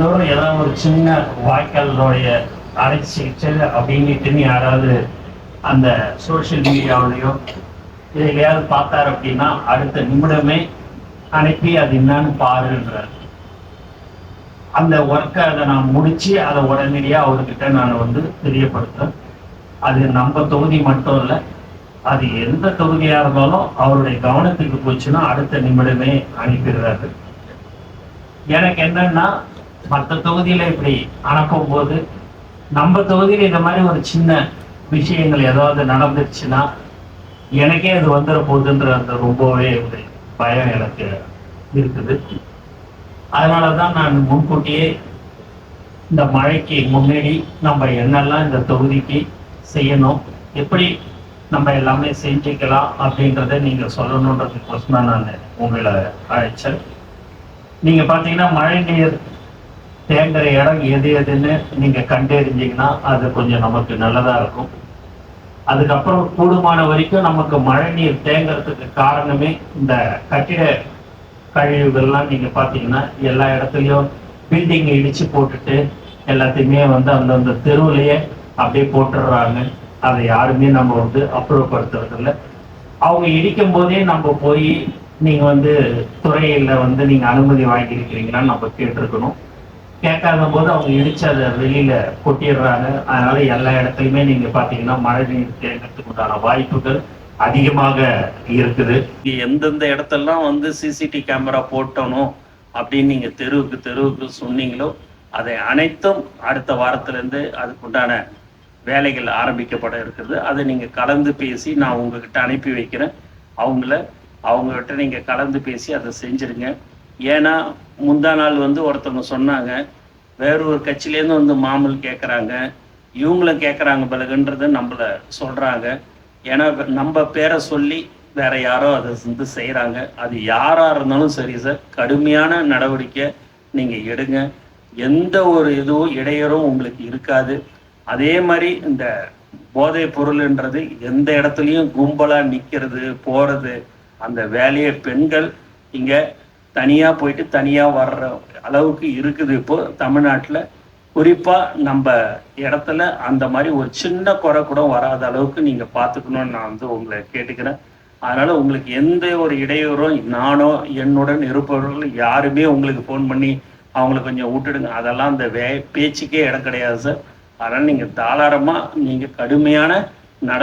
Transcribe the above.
தினந்தோறும் ஏதாவது ஒரு சின்ன வாய்க்காலுடைய அரை சிகிச்சை அப்படின்னுட்டுன்னு யாராவது அந்த சோசியல் மீடியாவிலையோ இதையாவது பார்த்தாரு அப்படின்னா அடுத்த நிமிடமே அனுப்பி அது என்னன்னு பாருன்றார். அந்த ஒர்க்கை அதை நான் முடிச்சு அதை உடனடியாக அவர்கிட்ட நான் வந்து தெரியப்படுத்துறேன். அது நம்ம தொகுதி மட்டும் இல்லை, அது எந்த தொகுதியாக இருந்தாலும் அவருடைய கவனத்துக்கு போச்சுன்னா அடுத்த நிமிடமே அனுப்பிடுறாரு. எனக்கு என்னன்னா மற்ற தொகுதியில இப்படி அனுப்பும் போது நம்ம தொகுதியில இந்த மாதிரி ஒரு சின்ன விஷயங்கள் ஏதாவது நடந்துச்சுன்னா எனக்கே அது வந்துட போகுதுன்ற அந்த ரொம்பவே ஒரு பயம் எனக்கு இருக்குது. அதனாலதான் நான் முன்கூட்டியே இந்த மழைக்கு முன்னாடி நம்ம என்னெல்லாம் இந்த தொகுதிக்கு செய்யணும், எப்படி நம்ம எல்லாமே செஞ்சுக்கலாம் அப்படின்றத நீங்க சொல்லணுன்றதுக்கோசம் தான் நான் உங்களை அழைச்சேன். நீங்க பாத்தீங்கன்னா மழை நீர் தேங்குற இடம் எது எதுன்னு நீங்க கண்டறிஞ்சீங்கன்னா அது கொஞ்சம் நமக்கு நல்லதா இருக்கும். அதுக்கப்புறம் கூடுமான வரைக்கும் நமக்கு மழை நீர் தேங்குறதுக்கு காரணமே இந்த கட்டிட கழிவுகள்லாம் நீங்க பாத்தீங்கன்னா எல்லா இடத்துலயும் பில்டிங் இடிச்சு போட்டுட்டு எல்லாத்தையுமே வந்து அந்தந்த தெருவுலயே அப்படியே போட்டுடுறாங்க. அதை யாருமே நம்ம வந்து அப்புறப்படுத்துறது இல்லை. அவங்க இடிக்கும் போதே நம்ம போய் நீங்க வந்து துறையில வந்து நீங்க அனுமதி வாங்கியிருக்கிறீங்களான்னு நம்ம கேட்டிருக்கணும். கேட்காத போது அவங்க இடிச்சு அதை வெளியில கொட்டிடுறாங்க. அதனால எல்லா இடத்துலையுமே நீங்க பாத்தீங்கன்னா மழை நீர் தேங்கிறதுக்கு உண்டான வாய்ப்புகள் அதிகமாக இருக்குது. எந்தெந்த இடத்தெல்லாம் வந்து சிசிடிவி கேமரா போட்டணும் அப்படின்னு நீங்க தெருவுக்கு தெருவுக்கு சொன்னீங்களோ அதை அனைத்தும் அடுத்த வாரத்திலேருந்து அதுக்குண்டான வேலைகள் ஆரம்பிக்கப்பட இருக்குது. அதை நீங்க கலந்து பேசி நான் உங்ககிட்ட அனுப்பி வைக்கிறேன். அவங்ககிட்ட நீங்க கலந்து பேசி அதை செஞ்சிருங்க. ஏன்னா முந்தா நாள் வந்து ஒருத்தவங்க சொன்னாங்க, வேற ஒரு கட்சியிலேருந்து வந்து மாமூல் கேட்குறாங்க, இவங்களும் கேட்குறாங்க பிறகுன்றதை நம்மளை சொல்றாங்க. ஏன்னா நம்ம பேரை சொல்லி வேற யாரோ அதை வந்து செய்கிறாங்க. அது யாராக இருந்தாலும் சரி சார், கடுமையான நடவடிக்கை நீங்கள் எடுங்க. எந்த ஒரு இதுவும் இடையூறும் உங்களுக்கு இருக்காது. அதே மாதிரி இந்த போதைப் பொருள்ன்றது எந்த இடத்துலையும் கும்பலாக நிற்கிறது போகிறது அந்த வேலையை பெண்கள் இங்கே தனியாக போயிட்டு தனியாக வர்ற அளவுக்கு இருக்குது. இப்போ தமிழ்நாட்டில் குறிப்பாக நம்ம இடத்துல அந்த மாதிரி ஒரு சின்ன குறை கூட வராத அளவுக்கு நீங்கள் பார்த்துக்கணும்னு நான் வந்து உங்களை கேட்டுக்கிறேன். அதனால் உங்களுக்கு எந்த ஒரு இடையூறும் நானோ என்னுடன் இருப்பவர்கள் யாருமே உங்களுக்கு ஃபோன் பண்ணி அவங்கள கொஞ்சம் விட்டுடுங்க, அதெல்லாம் அந்த பேச்சுக்கே இடம் கிடையாது சார். அதனால் நீங்கள் தாராளமாக நீங்கள் கடுமையான